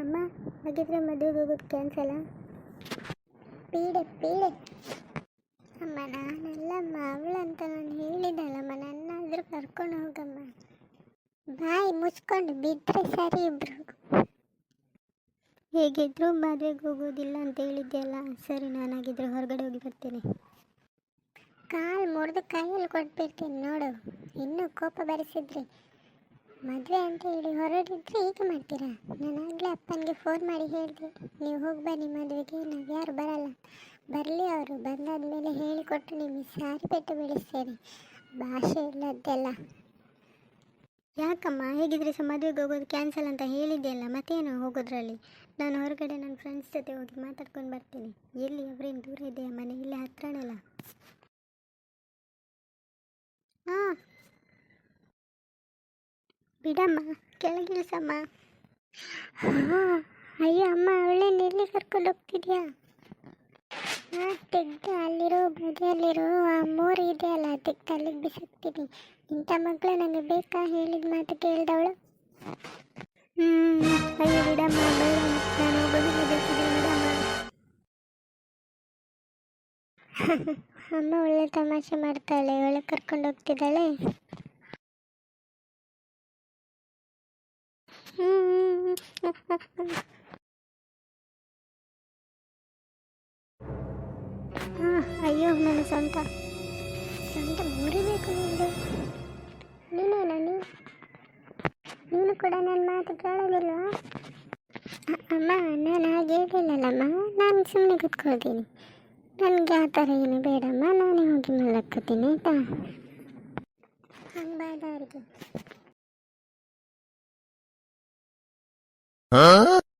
ಅಮ್ಮ, ಹಾಗಿದ್ರೆ ಮದುವೆಗೆ ಹೋಗೋದು ಕ್ಯಾನ್ಸಲ್ಲ? ಪೀಡೆ ಪೀಡೆ. ಅಮ್ಮ ನಾನಲ್ಲಮ್ಮ, ಅವಳಂತ ನಾನು ಹೇಳಿದಲ್ಲಮ್ಮ, ನನ್ನಾದರೂ ಕರ್ಕೊಂಡು ಹೋಗಮ್ಮ. ಬಾಯಿ ಮುಚ್ಕೊಂಡು ಬಿದ್ದರೆ ಸರಿ ಇಬ್ರು. ಹೇಗಿದ್ರು ಮದುವೆಗೆ ಹೋಗೋದಿಲ್ಲ ಅಂತ ಹೇಳಿದ್ದೆಲ್ಲ. ಸರಿ, ನಾನಾಗಿದ್ರೆ ಹೊರಗಡೆ ಹೋಗಿ ಬರ್ತೇನೆ. ಕಾಲು ಮುರಿದು ಕೈಯಲ್ಲಿ ಕೊಟ್ಬಿಡ್ತೀನಿ ನೋಡು. ಇನ್ನೂ ಕೋಪ ಬರೆಸಿದ್ರಿ. ಮದುವೆ ಅಂತ ಹೇಳಿ ಹೊರಡಿದ್ರೆ ಈಗ ಮಾಡ್ತೀರಾ? ನಾನಾಗಲೇ ಅಪ್ಪನಿಗೆ ಫೋನ್ ಮಾಡಿ ಹೇಳಿದೆ, ನೀವು ಹೋಗಿ ಬನ್ನಿ ಮದುವೆಗೆ, ನಾವು ಯಾರು ಬರಲ್ಲ. ಬರಲಿ, ಅವರು ಬಂದಾದ ಮೇಲೆ ಹೇಳಿಕೊಟ್ಟು ನಿಮಗೆ ಸಾರಿ ಪೆಟ್ಟು ಬೀಳಿಸ್ತೇನೆ. ಭಾಷೆ ಇಲ್ಲದ್ದೆಲ್ಲ. ಯಾಕಮ್ಮ, ಹೇಗಿದ್ರೆ ಸಹ ಮದುವೆಗೆ ಹೋಗೋದು ಕ್ಯಾನ್ಸಲ್ ಅಂತ ಹೇಳಿದ್ದೆಲ್ಲ, ಮತ್ತೇನು ಹೋಗೋದ್ರಲ್ಲಿ? ನಾನು ಹೊರಗಡೆ ನನ್ನ ಫ್ರೆಂಡ್ಸ್ ಜೊತೆ ಹೋಗಿ ಮಾತಾಡ್ಕೊಂಡು ಬರ್ತೀನಿ. ಎಲ್ಲಿ ಅವರೇನು ದೂರ ಇದೆಯಾ ಮನೆ? ಇಲ್ಲೇ ಹತ್ರನೆಲ್ಲ. ಹಾಂ ಬಿಡಮ್ಮ, ಕೆಳಗಿಳಿಸಮ್ಮ. ಹಾಂ, ಅಯ್ಯೋ ಅಮ್ಮ, ಅವಳೇನು ಎಲ್ಲಿ ಕರ್ಕೊಂಡು ಹೋಗ್ತಿದ್ಯಾ? ಹಾಂ, ತೆಗ್ದು ಅಲ್ಲಿರೋ ಬದಿಯಲ್ಲಿರೋ ಆ ಮೋರಿ ಇದೆಯಲ್ಲ, ತೆಗ್ದು ಅಲ್ಲಿಗೆ ಬಿಸಾಕ್ತೀನಿ. ಇಂಥ ಮಕ್ಕಳು ನನಗೆ ಬೇಕಾ? ಹೇಳಿದ ಮಾತು ಕೇಳಿದವಳು. ಅಯ್ಯೋ ಬಿಡಮ್ಮ, ಬೇಡ, ನಾನು ಹೋಗೋದು ಬೇಕಿದ್ರೆ ಬಿಡಮ್ಮ. ಅಮ್ಮ ಒಳ್ಳೆ ತಮಾಷೆ ಮಾಡ್ತಾಳೆ, ಒಳ್ಳೆ ಕರ್ಕೊಂಡು ಹೋಗ್ತಿದ್ದಾಳೆ. ಅಯ್ಯೋ ನನ್ನ ಸೊಂಟ ಮುರಿಬೇಕು. ನೀನು ಕೂಡ ನನ್ನ ಮಾತು ಕೇಳೋದಿಲ್ವಾ? ಅಮ್ಮ, ನಾನು ಹಾಗೆ ಹೇಳಿಲ್ಲಲ್ಲಮ್ಮ, ನಾನು ಸುಮ್ಮನೆ ಕೂತ್ಕೊಳ್ತೀನಿ. ನನಗೆ ಆ ಥರ ಏನು ಬೇಡಮ್ಮ, ನಾನೇ ಹೋಗಿ ಮಲಗ್ಕೋತೀನಿ ಆಯಿತಾ? ಹಂಗೆ ಬಾದವರಿಗೆ.